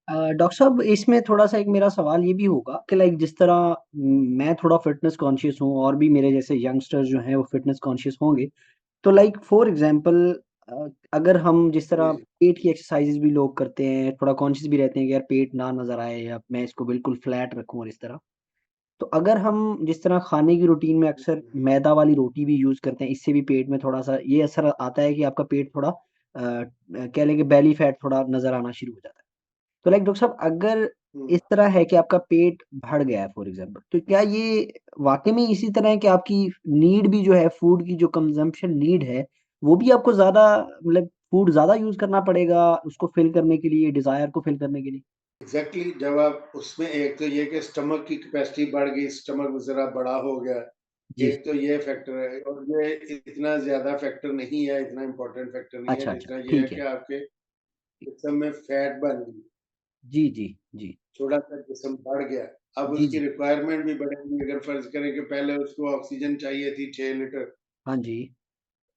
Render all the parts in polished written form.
Doctor साहब इसमें थोड़ा-सा एक मेरा सवाल ये भी होगा कि लाइक जिस तरह मैं थोड़ा फ़िटनेस कॉन्शियस हूँ और भी मेरे जैसे यंगस्टर्स जो हैं वो फ़िटनेस कॉन्शियस होंगे। तो लाइक फॉर एग्ज़ाम्पल अगर हम जिस जी, तरह जी। पेट की एक्सरसाइज़ेज़ भी लोग करते हैं, थोड़ा कॉन्शियस भी रहते हैं कि यार पेट ना नज़र आए या मैं इसको बिल्कुल फ्लैट रखूँ और इस तरह। तो अगर हम जिस तरह खाने की रूटीन में अक्सर मैदा वाली रोटी भी यूज़ करते हैं, इससे भी पेट में थोड़ा-सा ये असर आता है कि आपका पेट थोड़ा कह लें कि बेली फैट थोड़ा नज़र आना शुरू हो जाता है। तो लाइक डॉक्टर साहब अगर हुँ। इस तरह है कि आपका पेट बढ़ गया है फॉर एग्ज़ाम्पल, तो क्या ये वाक़ई में इसी तरह है कि आपकी नीड भी जो है फूड की जो कंज़म्पशन नीड है, वो भी आपको ज़्यादा मतलब फूड ज़्यादा यूज़ करना पड़ेगा उसको फ़िल करने के लिए, डिज़ायर को फ़िल करने के लिए? एग्ज़ैक्टली जब आप उसमें एक तो ये कि स्टमक की कैपेसिटी बढ़ गई, स्टमक ज़रा बड़ा हो गया। जी। एक तो ये फैक्टर है और ये इतना ज़्यादा फैक्टर नहीं है, इतना इम्पोर्टेंट फैक्टर नहीं है, अच्छा, अच्छा, जितना ये है ठीक कि है। आपके जिस्म में फैट बन गई, जी, जी, जी। थोड़ा-सा जिस्म बढ़ गया। अब जी, उसकी जी। रिक्वायरमेंट भी बढ़ेगी, अगर फ़र्ज़ करें कि पहले उसको ऑक्सीजन चाहिए थी 6 लीटर, हाँ जी।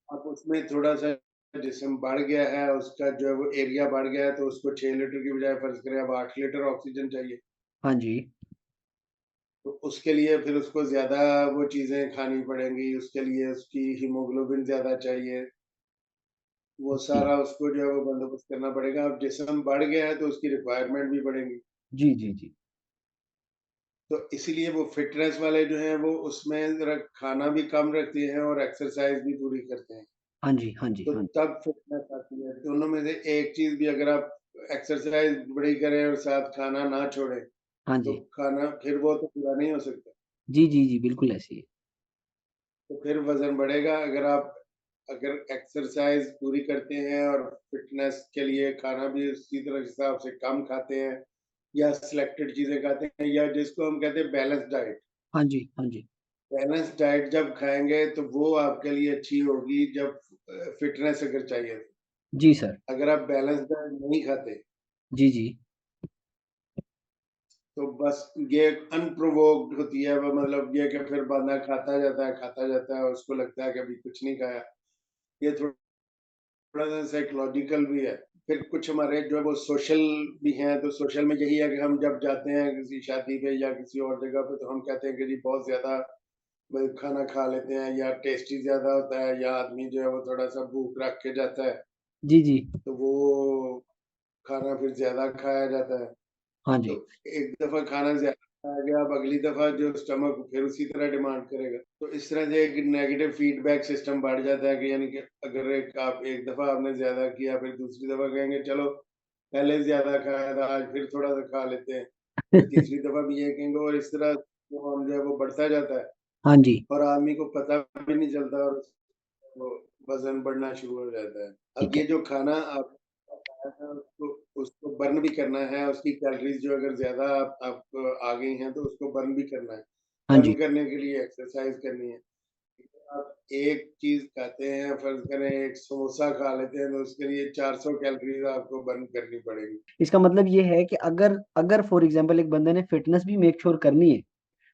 अब उसमें थोड़ा-सा जिस्म बढ़ गया है, उसका जो है वो एरिया बढ़ गया है, तो उसको 6 लीटर की बजाय फ़र्ज़ करें अब 8 लीटर ऑक्सीजन चाहिए। हाँ जी। तो उसके लिए फिर उसको ज़्यादा वो चीज़ें खानी पड़ेंगी, उसके लिए उसकी हीमोग्लोबिन ज़्यादा चाहिए, वो जी। सारा उसको जो है वो बंदोबस्त करना पड़ेगा। अब जिस्म बढ़ गया है तो उसकी रिक्वायरमेंट भी बढ़ेंगी। जी, जी, जी। तो इसीलिए वो फ़िटनेस वाले जो हैं वो उसमें ज़रा खाना भी कम रखते हैं और एक्सरसाइज़ भी पूरी करते हैं। हाँ जी, हाँ जी, तो हाँ जी। तब फ़िटनेस आती है। दोनों में से एक चीज़ भी अगर आप एक्सरसाइज़ बड़ी करें और साथ खाना ना छोड़ें, हाँ तो जी। खाना फिर वो तो पूरा नहीं हो सकता। जी, जी, जी, बिल्कुल ऐसे ही है। तो फिर वज़न बढ़ेगा अगर एक्सरसाइज़ पूरी करते हैं और फ़िटनेस के लिए खाना भी उसी तरह हिसाब से कम खाते हैं या सिलेक्टेड चीज़ें खाते हैं या जिसको हम कहते हैं बैलेंस डाइट। हाँ जी, हाँ जी। बैलेंस डाइट जब खाएँगे तो वो आपके लिए अच्छी होगी जब फ़िटनेस अगर चाहिए तो। जी सर। अगर आप बैलेंस डाइट नहीं खाते, जी, जी। तो बस ये अनप्रोवोक्ड होती है वो मतलब ये कि फिर बंदा खाता जाता है और उसको लगता है कि अभी कुछ नहीं खाया। ये थोड़ा-सा साइकोलॉजिकल भी है। फिर कुछ हमारे जो है वो सोशल भी हैं, तो सोशल में यही है कि हम जब जाते हैं किसी शादी पे या किसी और जगह पे तो हम कहते हैं कि जी बहुत ज़्यादा वही खाना खा लेते हैं या टेस्टी ज़्यादा होता है या आदमी जो है वो थोड़ा-सा भूख रख के जाता है, जी, जी। तो वो खाना फिर ज़्यादा खाया जाता है। हाँ तो जी। एक दफ़ा खाना ज़्यादा खाया गया, अब अगली दफ़ा जो स्टमक फिर उसी तरह डिमांड करेगा। तो इस तरह से एक नेगेटिव फीडबैक सिस्टम बढ़ जाता है कि यानी कि अगर एक दफ़ा आपने ज़्यादा किया, फिर दूसरी दफ़ा कहेंगे चलो पहले ज़्यादा खाया था, आज फिर थोड़ा-सा खा लेते हैं। फिर तीसरी दफ़ा भी ये कहेंगे और इस तरह जो है वो बढ़ता जाता है हाँ जी। और आदमी को पता भी नहीं चलता और वो वज़न बढ़ना शुरू हो जाता है। अब ठीक है। ये जो खाना आप खाया था उसको उसको बर्न भी करना है, उसकी कैलोरीज़ जो अगर ज़्यादा आप आ गई हैं तो उसको बर्न भी करना है। हाँ बर्न जी। करने के लिए एक्सरसाइज़ करनी है। आप एक चीज़ खाते हैं, फ़र्ज़ करें एक समोसा खा लेते हैं तो उसके लिए 400 कैलोरीज़ आपको बर्न करनी पड़ेगी। इसका मतलब ये है कि अगर अगर फॉर एग्ज़ाम्पल एक बंदे ने फ़िटनेस भी मेक श्योर करनी है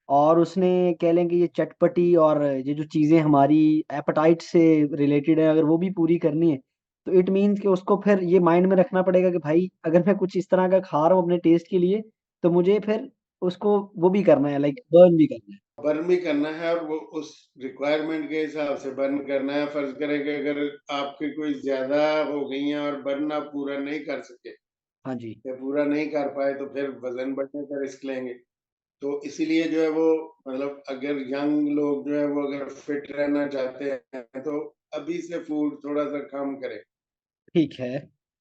और उसने कह लें कि ये चटपटी और ये जो चीज़ें हमारी एपेटाइट से रिलेटेड है, अगर वो भी पूरी करनी है, तो इट मीन्स कि उसको फिर ये माइंड में रखना पड़ेगा कि भाई अगर मैं कुछ इस तरह का खा रहा हूँ अपने टेस्ट के लिए, तो मुझे फिर उसको वो भी करना है लाइक बर्न भी करना है। बर्न भी करना है और वो उस रिक्वायरमेंट के हिसाब से बर्न करना है। फ़र्ज़ करें कि अगर आपकी कोई ज़्यादा हो गई हैं और बर्न आप पूरा नहीं कर सके हाँ जी। या पूरा नहीं कर पाए तो फिर वज़न बढ़ने का रिस्क लेंगे। तो इसीलिए जो है वो मतलब अगर यंग लोग जो है वो अगर फिट रहना चाहते हैं तो अभी से फूड थोड़ा-सा कम करें। ठीक है।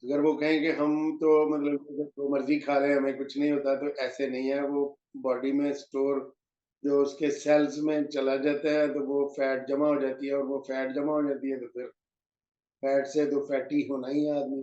अगर वो कहें कि हम तो मतलब जो मर्ज़ी खा लें हमें कुछ नहीं होता तो ऐसे नहीं है, वो बॉडी में स्टोर जो उसके सेल्स में चला जाता है तो वो फैट जमा हो जाती है और वो फैट जमा हो जाती है तो फिर फैट से तो फैटी होना ही है आदमी।